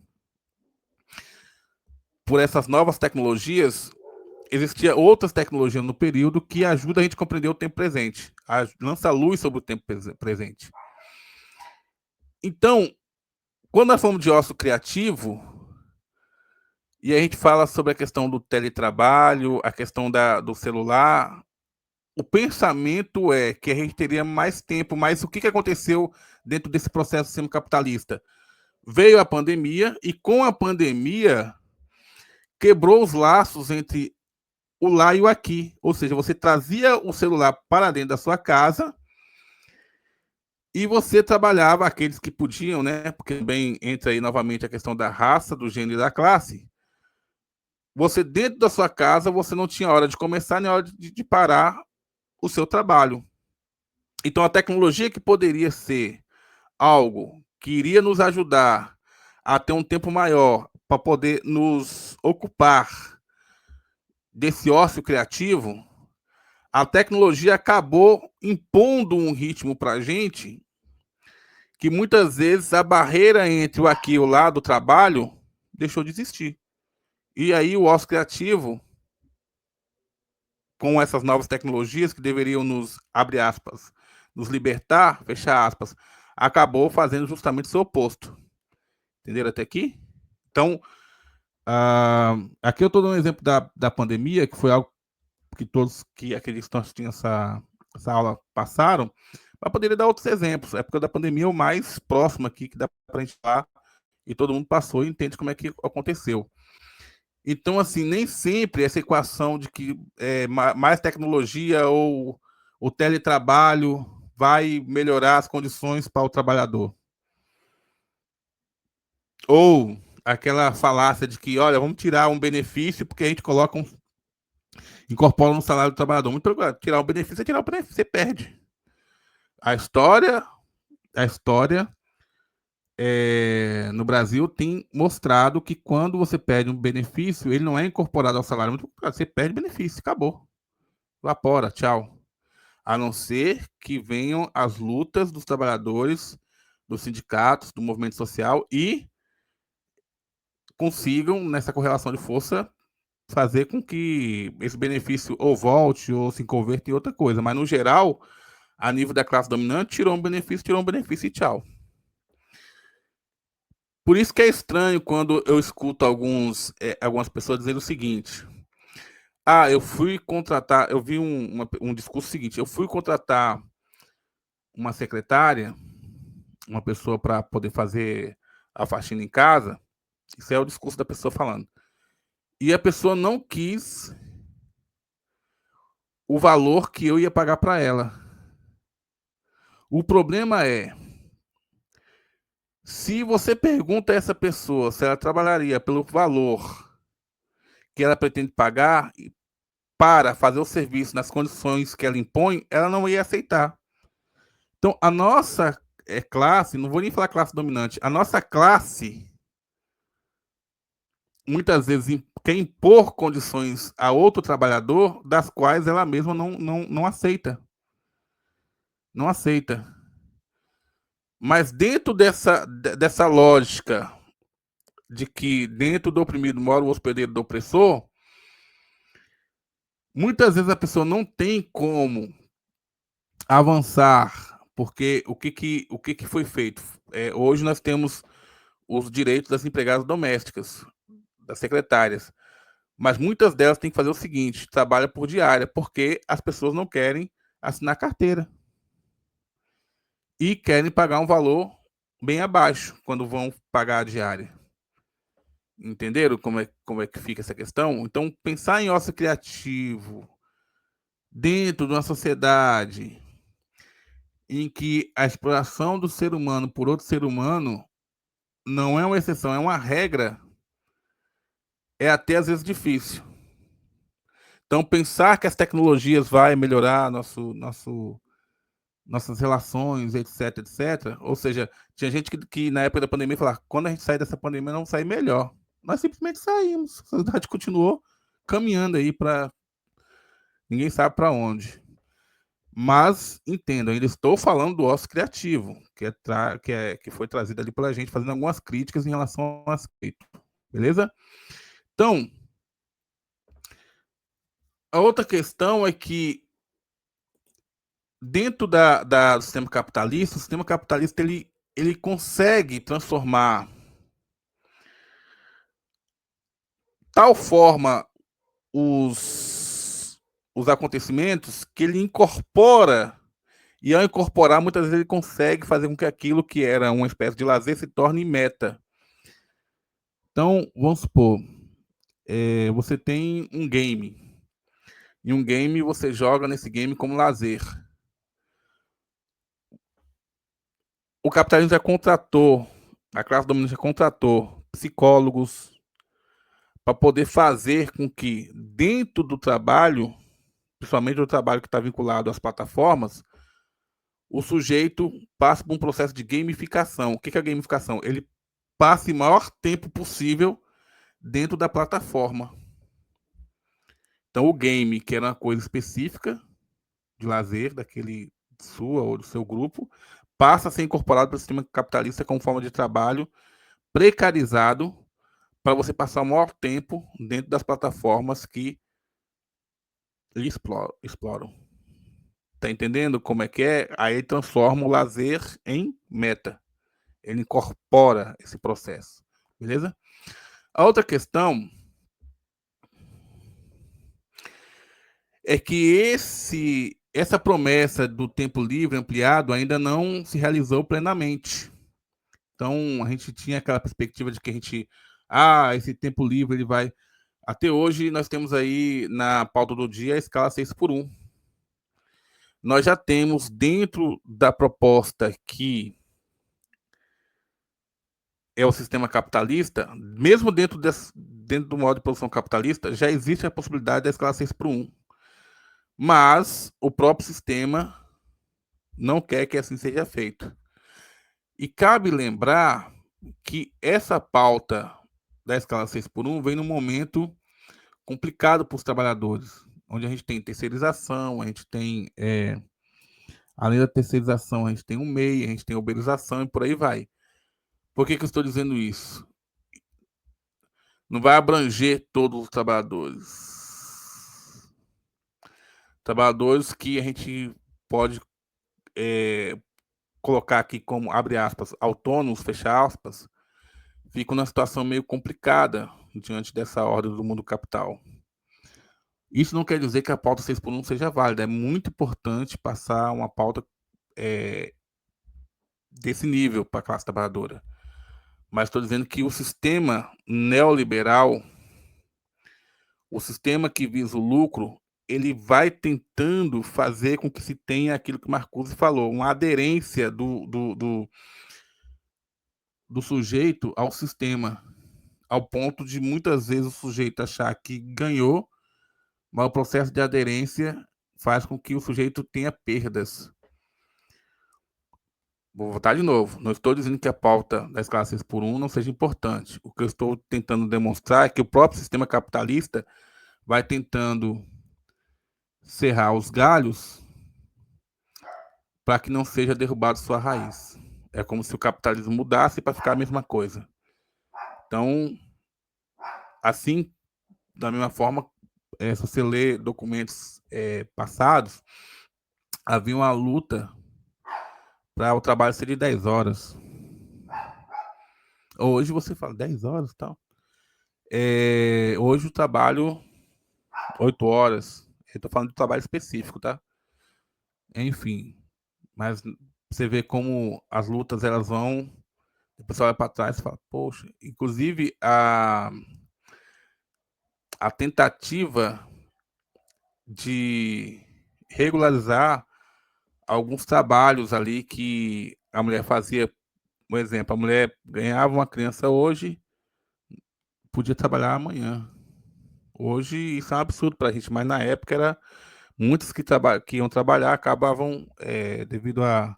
por essas novas tecnologias, existia outras tecnologias no período que ajudam a gente a compreender o tempo presente, lança luz sobre o tempo presente. Então, quando nós falamos de ócio criativo, e a gente fala sobre a questão do teletrabalho, a questão do celular, o pensamento é que a gente teria mais tempo, mas o que aconteceu dentro desse processo semicapitalista? Veio a pandemia e com a pandemia quebrou os laços entre o lá e o aqui. Ou seja, você trazia o celular para dentro da sua casa e você trabalhava aqueles que podiam, né? Porque também entra aí novamente a questão da raça, do gênero e da classe. Você dentro da sua casa, você não tinha hora de começar nem hora de parar o seu trabalho. Então a tecnologia que poderia ser algo que iria nos ajudar a ter um tempo maior para poder nos ocupar desse ócio criativo, a tecnologia acabou impondo um ritmo para a gente que muitas vezes a barreira entre o aqui e o lá do trabalho deixou de existir. E aí o ócio criativo, com essas novas tecnologias que deveriam nos, abre aspas, nos libertar, fechar aspas, acabou fazendo justamente o seu oposto. Entenderam até aqui? Então, aqui eu estou dando um exemplo da pandemia, que foi algo que todos que aqueles que tinham essa aula passaram, para poder dar outros exemplos. A época da pandemia é o mais próximo aqui que dá para a gente falar, e todo mundo passou e entende como é que aconteceu. Então, assim, nem sempre essa equação de que mais tecnologia ou o teletrabalho vai melhorar as condições para o trabalhador. Ou aquela falácia de que, olha, vamos tirar um benefício porque a gente incorpora no salário do trabalhador. Muito pelo tirar o benefício é tirar o benefício, você perde. A história no Brasil tem mostrado que quando você perde um benefício, ele não é incorporado ao salário. Você perde benefício, acabou. Evapora, tchau. A não ser que venham as lutas dos trabalhadores, dos sindicatos, do movimento social e consigam, nessa correlação de força, fazer com que esse benefício ou volte ou se converta em outra coisa. Mas, no geral, a nível da classe dominante, tirou um benefício e tchau. Por isso que é estranho quando eu escuto algumas pessoas dizendo o seguinte: eu fui contratar, eu vi um discurso seguinte, eu fui contratar uma secretária, uma pessoa para poder fazer a faxina em casa. Isso é o discurso da pessoa falando. E a pessoa não quis o valor que eu ia pagar para ela. O problema é, se você pergunta a essa pessoa se ela trabalharia pelo valor que ela pretende pagar para fazer o serviço nas condições que ela impõe, ela não ia aceitar. Então, a nossa classe, não vou nem falar classe dominante, a nossa classe, muitas vezes, quer impor condições a outro trabalhador, das quais ela mesma não aceita. Não aceita. Mas dentro dessa lógica de que dentro do oprimido mora o hospedeiro do opressor, muitas vezes a pessoa não tem como avançar, porque o que foi feito? Hoje nós temos os direitos das empregadas domésticas, das secretárias, mas muitas delas têm que fazer o seguinte: trabalha por diária, porque as pessoas não querem assinar carteira e querem pagar um valor bem abaixo quando vão pagar a diária. Entenderam como é que fica essa questão? Então, pensar em ócio criativo dentro de uma sociedade em que a exploração do ser humano por outro ser humano não é uma exceção, é uma regra, é até às vezes difícil. Então, pensar que as tecnologias vai melhorar nossas relações, etc, etc. Ou seja, tinha gente que na época da pandemia falava: quando a gente sair dessa pandemia, não sair melhor. Nós simplesmente saímos. A sociedade continuou caminhando aí para ninguém sabe para onde. Mas entendo, ainda estou falando do ócio criativo, que foi trazido ali pela gente, fazendo algumas críticas em relação ao aspecto. Beleza? Então, a outra questão é que dentro do sistema capitalista, o sistema capitalista ele consegue transformar tal forma os acontecimentos que ele incorpora, e ao incorporar, muitas vezes ele consegue fazer com que aquilo que era uma espécie de lazer se torne meta. Então, vamos supor, você tem um game, e um game você joga nesse game como lazer. O capitalismo já contratou, a classe dominante já contratou psicólogos para poder fazer com que, dentro do trabalho, principalmente do trabalho que está vinculado às plataformas, o sujeito passe por um processo de gamificação. O que é a gamificação? Ele passe o maior tempo possível dentro da plataforma. Então, o game, que era uma coisa específica de lazer daquele sua ou do seu grupo, passa a ser incorporado para o sistema capitalista como forma de trabalho precarizado para você passar o maior tempo dentro das plataformas que lhe exploram. Tá entendendo como é que é? Aí transforma o lazer em meta. Ele incorpora esse processo. Beleza? A outra questão é que essa promessa do tempo livre ampliado ainda não se realizou plenamente. Então, a gente tinha aquela perspectiva de que esse tempo livre ele vai. Até hoje, nós temos aí na pauta do dia a escala 6x1. Nós já temos dentro da proposta que é o sistema capitalista, mesmo dentro do modo de produção capitalista, já existe a possibilidade da escala 6x1. Mas o próprio sistema não quer que assim seja feito. E cabe lembrar que essa pauta da escala 6x1 vem num momento complicado para os trabalhadores, onde a gente tem terceirização, a gente tem, além da terceirização, a gente tem o MEI, a gente tem a uberização e por aí vai. Por que eu estou dizendo isso? Não vai abranger todos os trabalhadores. Trabalhadores que a gente pode colocar aqui como, abre aspas, autônomos, fecha aspas, ficam numa situação meio complicada diante dessa ordem do mundo capital. Isso não quer dizer que a pauta 6x1 seja válida. É muito importante passar uma pauta desse nível para a classe trabalhadora. Mas estou dizendo que o sistema neoliberal, o sistema que visa o lucro, ele vai tentando fazer com que se tenha aquilo que o Marcuse falou, uma aderência do sujeito ao sistema. ao ponto de muitas vezes o sujeito achar que ganhou, mas o processo de aderência faz com que o sujeito tenha perdas. Vou votar de novo. Não estou dizendo que a pauta da escala 6 por 1 não seja importante. O que eu estou tentando demonstrar é que o próprio sistema capitalista vai tentando serrar os galhos para que não seja derrubado sua raiz. É como se o capitalismo mudasse para ficar a mesma coisa. Então, assim, da mesma forma, se você lê documentos passados, havia uma luta para o trabalho ser de 10 horas. Hoje você fala 10 horas e tal. Hoje o trabalho 8 horas. Eu estou falando de trabalho específico, tá? Enfim, mas você vê como as lutas elas vão. O pessoal olha para trás e fala, poxa, inclusive a tentativa de regularizar alguns trabalhos ali que a mulher fazia. Um exemplo, a mulher ganhava uma criança hoje, podia trabalhar amanhã. Hoje isso é um absurdo para a gente, mas na época era muitos que iam trabalhar acabavam, devido a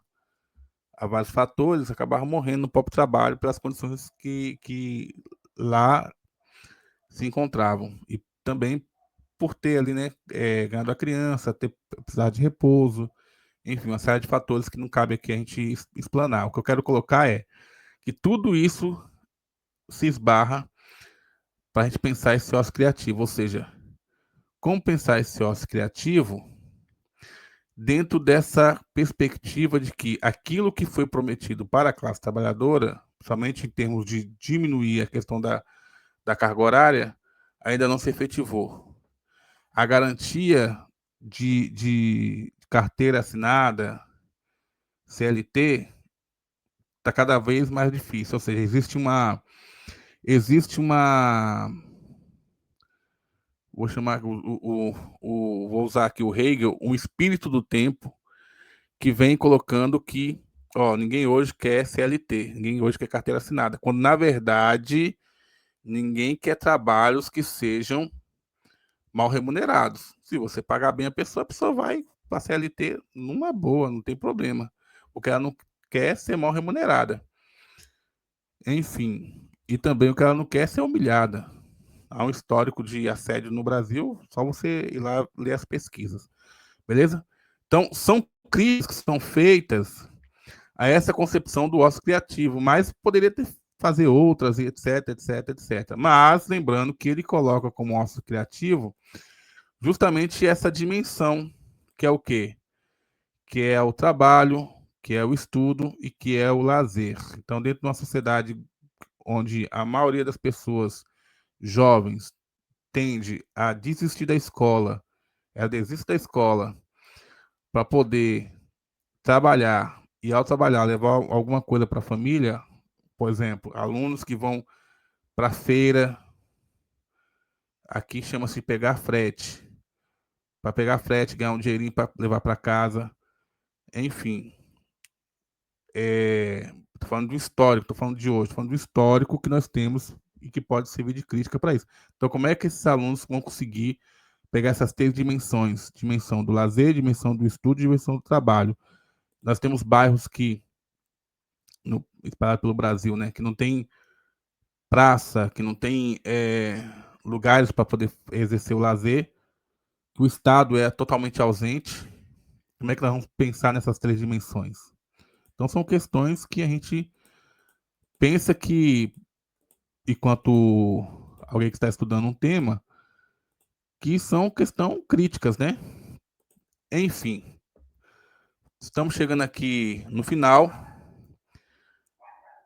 vários fatores, acabavam morrendo no próprio trabalho pelas condições que lá se encontravam. E também por ter ali, né, ganhado a criança, ter precisar de repouso, enfim, uma série de fatores que não cabe aqui a gente explanar. O que eu quero colocar é que tudo isso se esbarra para a gente pensar esse ócio criativo, ou seja, como pensar esse ócio criativo dentro dessa perspectiva de que aquilo que foi prometido para a classe trabalhadora, somente em termos de diminuir a questão da carga horária, ainda não se efetivou. A garantia de carteira assinada, CLT, está cada vez mais difícil. Ou seja, existe uma, vou chamar vou usar aqui o Hegel, um espírito do tempo que vem colocando que, ó, ninguém hoje quer CLT, ninguém hoje quer carteira assinada, quando na verdade ninguém quer trabalhos que sejam mal remunerados. Se você pagar bem a pessoa vai para CLT numa boa, não tem problema, porque ela não quer ser mal remunerada. Enfim, e também o que ela não quer é ser humilhada. Há um histórico de assédio no Brasil, só você ir lá ler as pesquisas, beleza? Então, são críticas que são feitas a essa concepção do ócio criativo, mas poderia fazer outras, etc, etc, etc. Mas, lembrando que ele coloca como ócio criativo justamente essa dimensão, que é o quê? Que é o trabalho, que é o estudo e que é o lazer. Então, dentro de uma sociedade onde a maioria das pessoas jovens tende a desistir da escola, ela desiste da escola para poder trabalhar e, ao trabalhar, levar alguma coisa para a família, por exemplo, alunos que vão para a feira, aqui chama-se pegar frete, para pegar frete, ganhar um dinheirinho para levar para casa, enfim. Estou falando do histórico, estou falando de hoje, estou falando do histórico que nós temos e que pode servir de crítica para isso. Então, como é que esses alunos vão conseguir pegar essas três dimensões, dimensão do lazer, dimensão do estudo, dimensão do trabalho? Nós temos bairros que, espalhados pelo Brasil, né, que não tem praça, que não tem lugares para poder exercer o lazer, que o Estado é totalmente ausente. Como é que nós vamos pensar nessas três dimensões? Então, são questões que a gente pensa que, enquanto alguém que está estudando um tema, que são questão críticas, né? Enfim, estamos chegando aqui no final.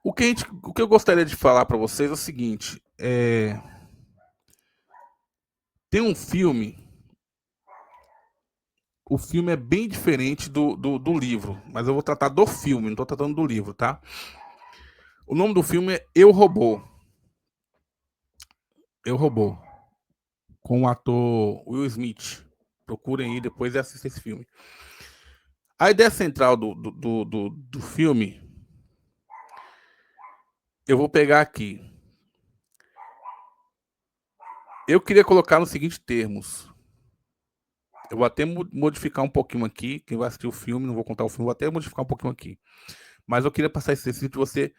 O que eu gostaria de falar para vocês é o seguinte: tem um filme. O filme é bem diferente do livro, mas eu vou tratar do filme, não estou tratando do livro, tá? O nome do filme é Eu, Robô. Eu, Robô. Com o ator Will Smith. Procurem aí depois e assistam esse filme. A ideia central do filme, eu vou pegar aqui. Eu queria colocar nos seguintes termos. Eu vou até modificar um pouquinho aqui. Quem vai assistir o filme, não vou contar o filme, vou até modificar um pouquinho aqui. Mas eu queria passar esse exercício de você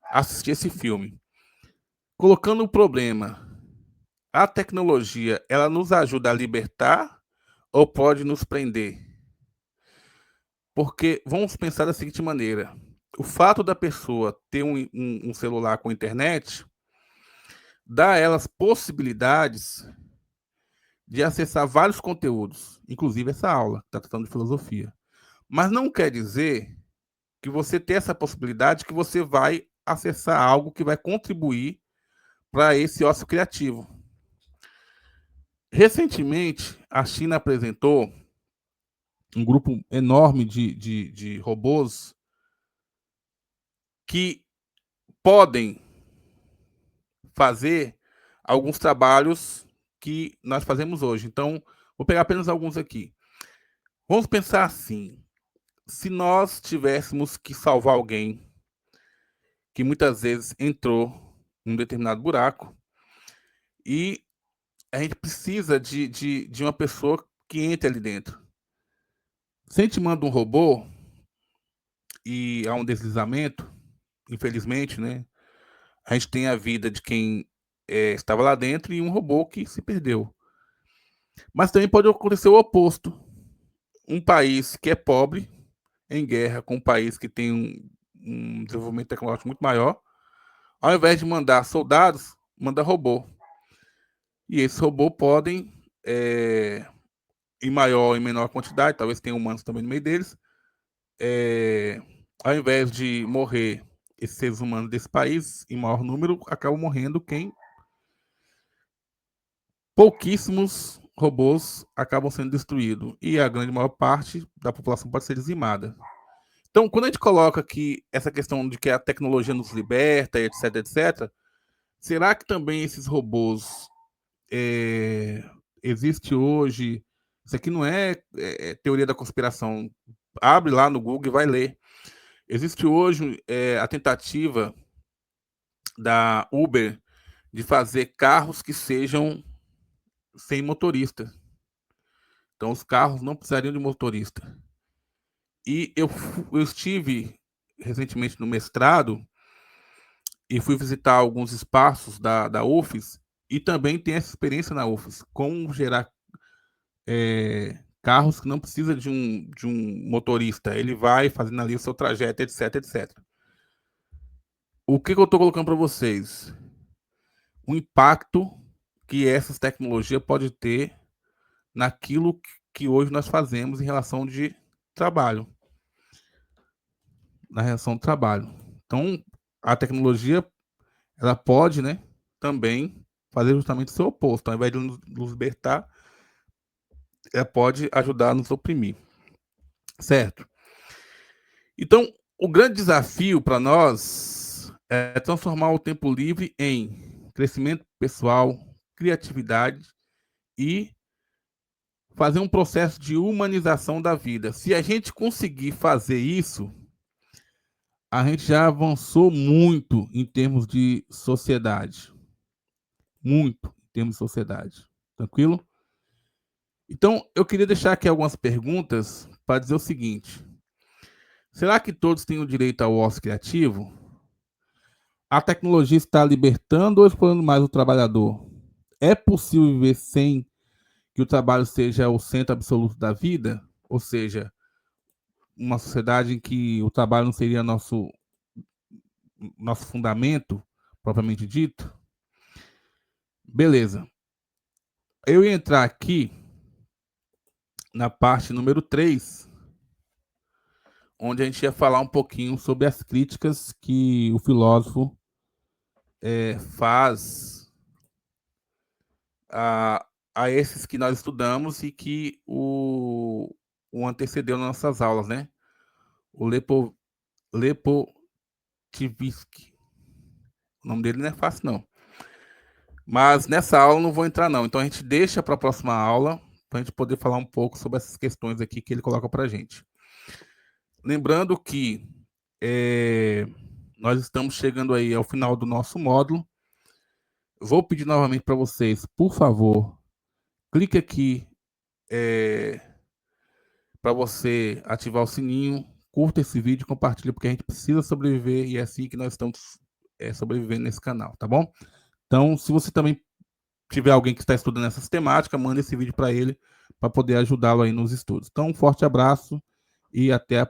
assistir esse filme. Colocando o problema, a tecnologia, ela nos ajuda a libertar ou pode nos prender? Porque vamos pensar da seguinte maneira: o fato da pessoa ter um celular com internet dá a elas possibilidades de acessar vários conteúdos, inclusive essa aula, que está tratando de filosofia. Mas não quer dizer que você ter essa possibilidade que você vai acessar algo que vai contribuir para esse ócio criativo. Recentemente, a China apresentou um grupo enorme de robôs que podem fazer alguns trabalhos que nós fazemos hoje. Então, vou pegar apenas alguns aqui. Vamos pensar assim: se nós tivéssemos que salvar alguém que muitas vezes entrou em um determinado buraco e a gente precisa de uma pessoa que entre ali dentro. Se a gente manda um robô e há um deslizamento, infelizmente, né? A gente tem a vida de quem estava lá dentro e um robô que se perdeu. Mas também pode acontecer o oposto. Um país que é pobre, em guerra com um país que tem um desenvolvimento tecnológico muito maior, ao invés de mandar soldados, manda robô. E esses robôs podem, em maior ou em menor quantidade, talvez tenha humanos também no meio deles, ao invés de morrer esses seres humanos desse país, em maior número, acabam morrendo quem pouquíssimos robôs acabam sendo destruídos e a grande maior parte da população pode ser dizimada. Então, quando a gente coloca aqui essa questão de que a tecnologia nos liberta, etc, etc, será que também esses robôs existe hoje? Isso aqui não é teoria da conspiração. Abre lá no Google e vai ler. Existe hoje a tentativa da Uber de fazer carros que sejam sem motorista. Então, os carros não precisariam de motorista. E eu estive recentemente no mestrado e fui visitar alguns espaços da UFES e também tem essa experiência na UFES, como gerar carros que não precisa de um motorista. Ele vai fazendo ali o seu trajeto, etc, etc. O que eu estou colocando para vocês? O impacto que essas tecnologias podem ter naquilo que hoje nós fazemos em relação de trabalho. Na relação do trabalho. Então, a tecnologia, ela pode, né, também fazer justamente o seu oposto. Ao invés de nos libertar, ela pode ajudar a nos oprimir. Certo? Então, o grande desafio para nós é transformar o tempo livre em crescimento pessoal, criatividade e fazer um processo de humanização da vida. Se a gente conseguir fazer isso, a gente já avançou muito em termos de sociedade. Muito em termos de sociedade. Tranquilo? Então, eu queria deixar aqui algumas perguntas para dizer o seguinte: será que todos têm o direito ao ócio criativo? A tecnologia está libertando ou explorando mais o trabalhador? É possível viver sem que o trabalho seja o centro absoluto da vida? Ou seja, uma sociedade em que o trabalho não seria nosso fundamento, propriamente dito? Beleza. Eu ia entrar aqui na parte número 3, onde a gente ia falar um pouquinho sobre as críticas que o filósofo faz a esses que nós estudamos e que o antecedeu nas nossas aulas, né? O Lepotivsky. O nome dele não é fácil, não. Mas nessa aula eu não vou entrar, não. Então a gente deixa para a próxima aula, para a gente poder falar um pouco sobre essas questões aqui que ele coloca para a gente. Lembrando que nós estamos chegando aí ao final do nosso módulo. Vou pedir novamente para vocês, por favor, clique aqui para você ativar o sininho, curta esse vídeo, compartilhe, porque a gente precisa sobreviver e é assim que nós estamos sobrevivendo nesse canal, tá bom? Então, se você também tiver alguém que está estudando essa temática, manda esse vídeo para ele, para poder ajudá-lo aí nos estudos. Então, um forte abraço e até a